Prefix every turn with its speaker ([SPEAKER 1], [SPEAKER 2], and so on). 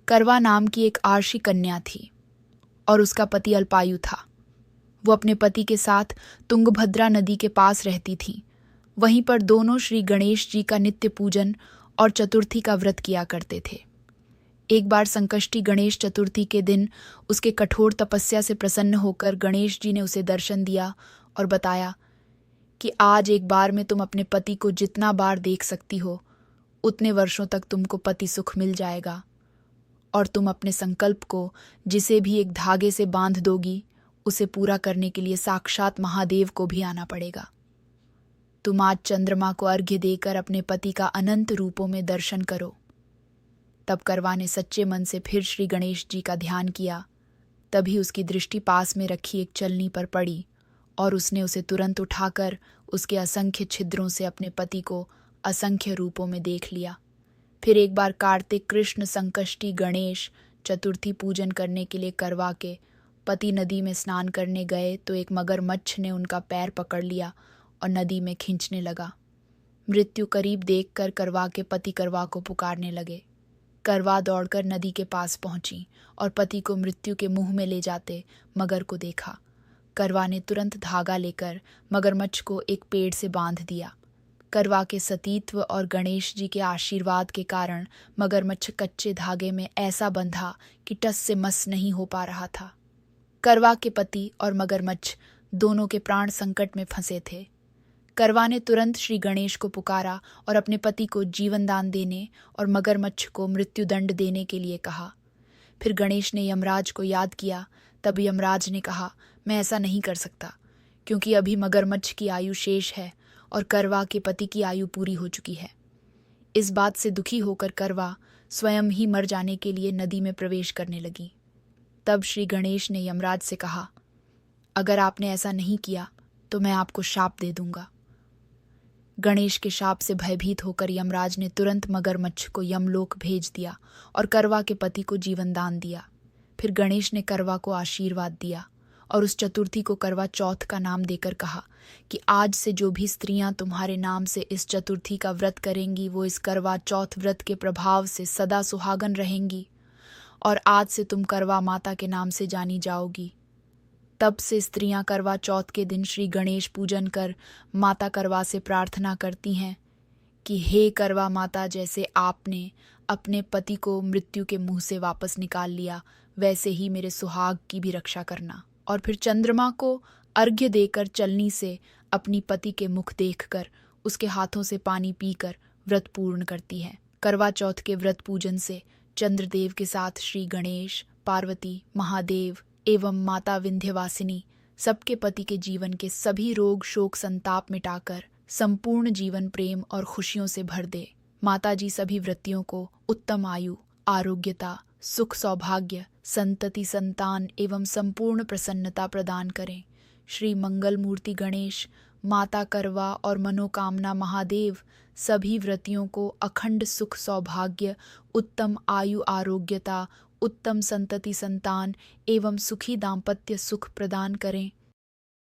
[SPEAKER 1] करवा नाम की एक आर्षी कन्या थी और उसका पति अल्पायु था। वो अपने पति के साथ तुंगभद्रा नदी के पास रहती थी। वहीं पर दोनों श्री गणेश जी का नित्य पूजन और चतुर्थी का व्रत किया करते थे। एक बार संकष्टी गणेश चतुर्थी के दिन उसके कठोर तपस्या से प्रसन्न होकर गणेश जी ने उसे दर्शन दिया और बताया कि आज एक बार में तुम अपने पति को जितना बार देख सकती हो उतने वर्षों तक तुमको पति सुख मिल जाएगा, और तुम अपने संकल्प को जिसे भी एक धागे से बांध दोगी उसे पूरा करने के लिए साक्षात महादेव को भी आना पड़ेगा। तुम आज चंद्रमा को अर्घ्य देकर अपने पति का अनंत रूपों में दर्शन करो। तब करवा ने सच्चे मन से फिर श्री गणेश जी का ध्यान किया। तभी उसकी दृष्टि पास में रखी एक चलनी पर पड़ी और उसने उसे तुरंत उठाकर उसके असंख्य छिद्रों से अपने पति को असंख्य रूपों में देख लिया। फिर एक बार कार्तिक कृष्ण संकष्टी गणेश चतुर्थी पूजन करने के लिए करवा के पति नदी में स्नान करने गए तो एक मगरमच्छ ने उनका पैर पकड़ लिया और नदी में खींचने लगा। मृत्यु करीब देखकर करवा के पति करवा को पुकारने लगे। करवा दौड़कर नदी के पास पहुंची और पति को मृत्यु के मुंह में ले जाते मगर को देखा। करवा ने तुरंत धागा लेकर मगरमच्छ को एक पेड़ से बांध दिया। करवा के सतीत्व और गणेश जी के आशीर्वाद के कारण मगरमच्छ कच्चे धागे में ऐसा बंधा कि टस से मस नहीं हो पा रहा था। करवा के पति और मगरमच्छ दोनों के प्राण संकट में फंसे थे। करवा ने तुरंत श्री गणेश को पुकारा और अपने पति को जीवन दान देने और मगरमच्छ को मृत्युदंड देने के लिए कहा। फिर गणेश ने यमराज को याद किया। तब यमराज ने कहा, मैं ऐसा नहीं कर सकता क्योंकि अभी मगरमच्छ की आयु शेष है और करवा के पति की आयु पूरी हो चुकी है। इस बात से दुखी होकर करवा स्वयं ही मर जाने के लिए नदी में प्रवेश करने लगी। तब श्री गणेश ने यमराज से कहा, अगर आपने ऐसा नहीं किया तो मैं आपको शाप दे दूंगा। गणेश के शाप से भयभीत होकर यमराज ने तुरंत मगरमच्छ को यमलोक भेज दिया और करवा के पति को जीवन दान दिया। फिर गणेश ने करवा को आशीर्वाद दिया और उस चतुर्थी को करवा चौथ का नाम देकर कहा कि आज से जो भी स्त्रियां तुम्हारे नाम से इस चतुर्थी का व्रत करेंगी वो इस करवा चौथ व्रत के प्रभाव से सदा सुहागन रहेंगी और आज से तुम करवा माता के नाम से जानी जाओगी। तब से स्त्रियां करवा चौथ के दिन श्री गणेश पूजन कर माता करवा से प्रार्थना करती हैं कि हे करवा माता, जैसे आपने अपने पति को मृत्यु के मुंह से वापस निकाल लिया वैसे ही मेरे सुहाग की भी रक्षा करना। और फिर चंद्रमा को अर्घ्य देकर चलनी से अपनी पति के मुख देखकर उसके हाथों से पानी पीकर व्रत पूर्ण करती है। करवा चौथ के व्रत पूजन से चंद्रदेव के साथ श्री गणेश, पार्वती, महादेव एवं माता विंध्यवासिनी सबके पति के जीवन के सभी रोग शोक संताप मिटाकर संपूर्ण जीवन प्रेम और खुशियों से भर दे। माता जी सभी व्रतियों को उत्तम आयु, आरोग्यता, सुख, सौभाग्य, संतति, संतान एवं संपूर्ण प्रसन्नता प्रदान करें। श्री मंगल मूर्ति गणेश, माता करवा और मनोकामना महादेव सभी व्रतियों को अखंड सुख, सौभाग्य, उत्तम आयु, आरोग्यता, उत्तम संतति, संतान एवं सुखी दाम्पत्य सुख प्रदान करें।